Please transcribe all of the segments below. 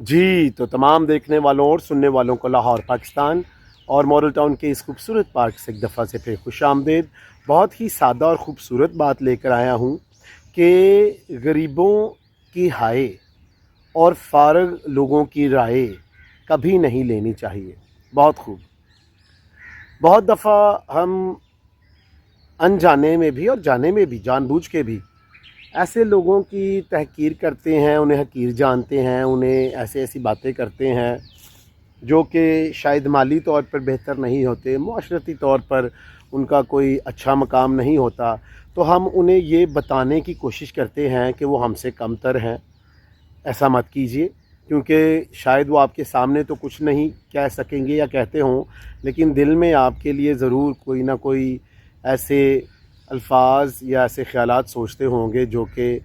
جی تو تمام دیکھنے والوں اور سننے والوں کو لاہور پاکستان اور ماڈل ٹاؤن کے اس خوبصورت پارک سے ایک دفعہ سے پھر خوش آمدید۔ بہت ہی سادہ اور خوبصورت بات لے کر آیا ہوں کہ غریبوں کی ہائے اور فارغ لوگوں کی رائے کبھی نہیں لینی چاہیے۔ بہت خوب۔ بہت دفعہ ہم انجانے میں بھی اور جانے میں بھی جان بوجھ کے بھی ایسے لوگوں کی تحقیر کرتے ہیں، انہیں حقیر جانتے ہیں، انہیں ایسی باتیں کرتے ہیں جو کہ شاید مالی طور پر بہتر نہیں ہوتے، معاشرتی طور پر ان کا کوئی اچھا مقام نہیں ہوتا، تو ہم انہیں یہ بتانے کی کوشش کرتے ہیں کہ وہ ہم سے کم تر ہیں۔ ایسا مت کیجیے، کیونکہ شاید وہ آپ کے سامنے تو کچھ نہیں کہہ سکیں گے یا کہتے ہوں، لیکن دل میں آپ کے لیے ضرور کوئی نہ کوئی ایسے الفاظ یا ایسے خیالات سوچتے ہوں گے جو کہ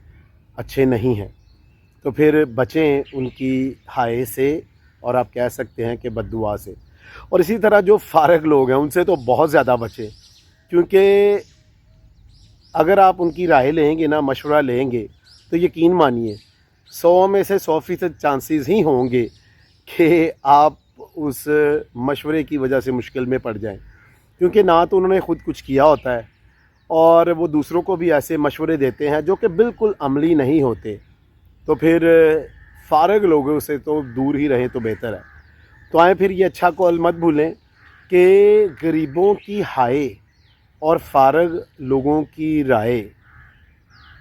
اچھے نہیں ہیں۔ تو پھر بچیں ان کی ہائے سے، اور آپ کہہ سکتے ہیں کہ بد دعا سے۔ اور اسی طرح جو فارغ لوگ ہیں ان سے تو بہت زیادہ بچیں، کیونکہ اگر آپ ان کی رائے لیں گے نا، مشورہ لیں گے، تو یقین مانیے 100 میں سے 100% چانسز ہی ہوں گے کہ آپ اس مشورے کی وجہ سے مشکل میں پڑ جائیں، کیونکہ نہ تو انہوں نے خود کچھ کیا ہوتا ہے اور وہ دوسروں کو بھی ایسے مشورے دیتے ہیں جو کہ بالکل عملی نہیں ہوتے۔ تو پھر فارغ لوگوں سے تو دور ہی رہیں تو بہتر ہے۔ تو آئیں پھر یہ اچھا قول مت بھولیں کہ غریبوں کی ہائے اور فارغ لوگوں کی رائے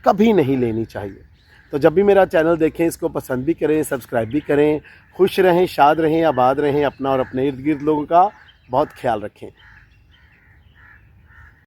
کبھی نہیں لینی چاہیے۔ تو جب بھی میرا چینل دیکھیں اس کو پسند بھی کریں، سبسکرائب بھی کریں۔ خوش رہیں، شاد رہیں، آباد رہیں، اپنا اور اپنے ارد گرد لوگوں کا بہت خیال رکھیں۔